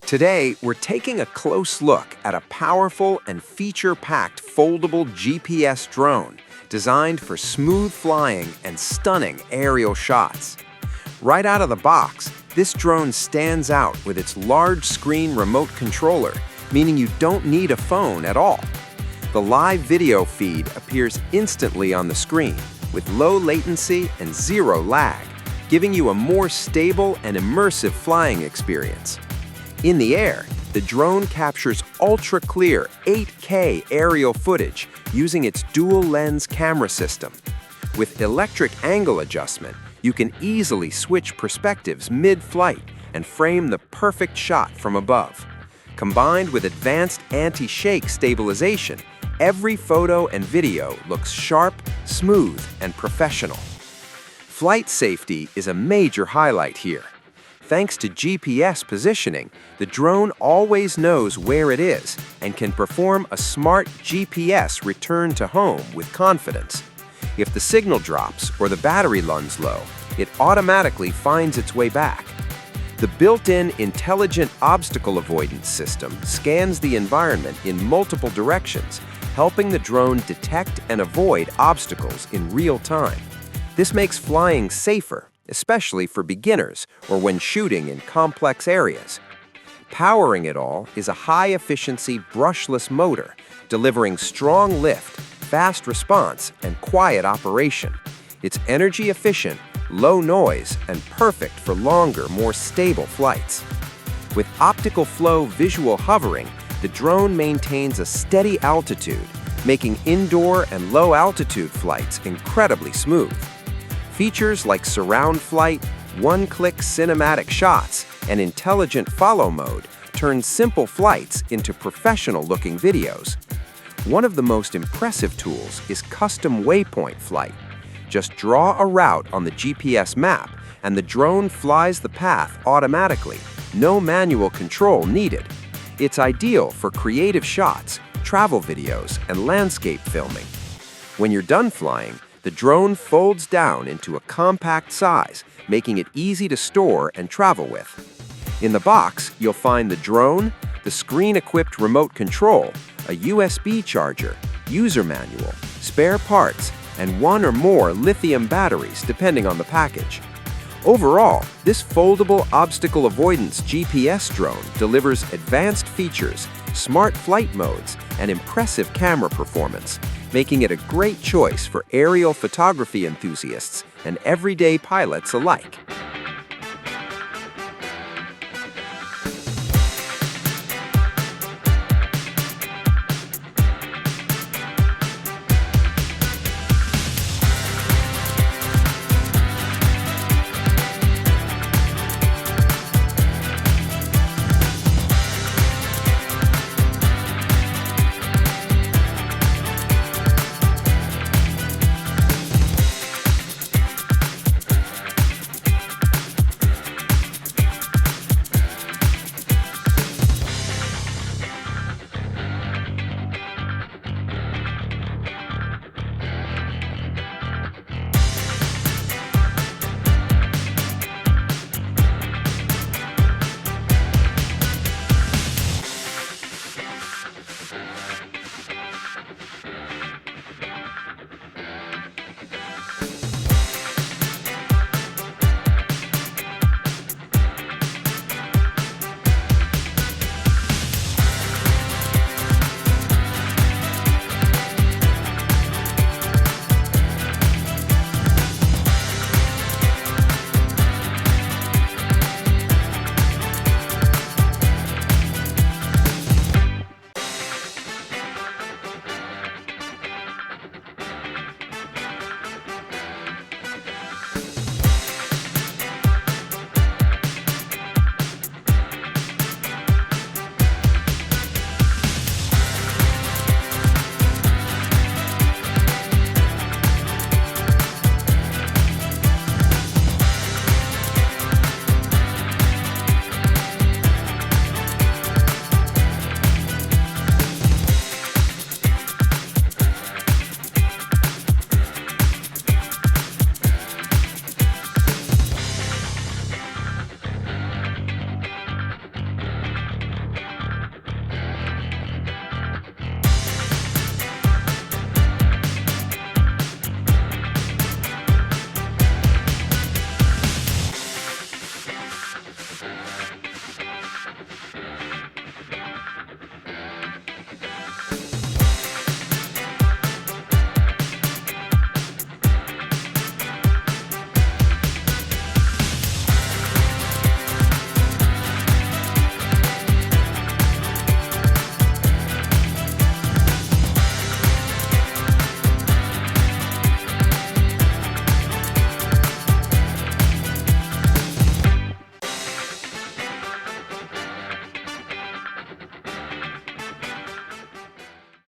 Today, we're taking a close look at a powerful and feature-packed foldable GPS drone designed for smooth flying and stunning aerial shots. Right out of the box, this drone stands out with its large-screen remote controller, meaning you don't need a phone at all. The live video feed appears instantly on the screen, with low latency and zero lag, giving you a more stable and immersive flying experience. In the air, the drone captures ultra-clear 8K aerial footage using its dual-lens camera system. With electric angle adjustment, you can easily switch perspectives mid-flight and frame the perfect shot from above. Combined with advanced anti-shake stabilization, every photo and video looks sharp, smooth, and professional. Flight safety is a major highlight here. Thanks to GPS positioning, the drone always knows where it is and can perform a smart GPS return to home with confidence. If the signal drops or the battery runs low, it automatically finds its way back. The built-in intelligent obstacle avoidance system scans the environment in multiple directions, helping the drone detect and avoid obstacles in real time. This makes flying safer, especially for beginners or when shooting in complex areas. Powering it all is a high-efficiency brushless motor, delivering strong lift, fast response, and quiet operation. It's energy-efficient, low noise, and perfect for longer, more stable flights. With optical flow visual hovering, the drone maintains a steady altitude, making indoor and low-altitude flights incredibly smooth. Features like surround flight, one-click cinematic shots, and intelligent follow mode turn simple flights into professional-looking videos. One of the most impressive tools is custom waypoint flight. Just draw a route on the GPS map, and the drone flies the path automatically, no manual control needed. It's ideal for creative shots, travel videos, and landscape filming. When you're done flying, the drone folds down into a compact size, making it easy to store and travel with. In the box, you'll find the drone, the screen-equipped remote control, a USB charger, user manual, spare parts, and one or more lithium batteries depending on the package. Overall, this foldable obstacle avoidance GPS drone delivers advanced features, smart flight modes, and impressive camera performance, making it a great choice for aerial photography enthusiasts and everyday pilots alike.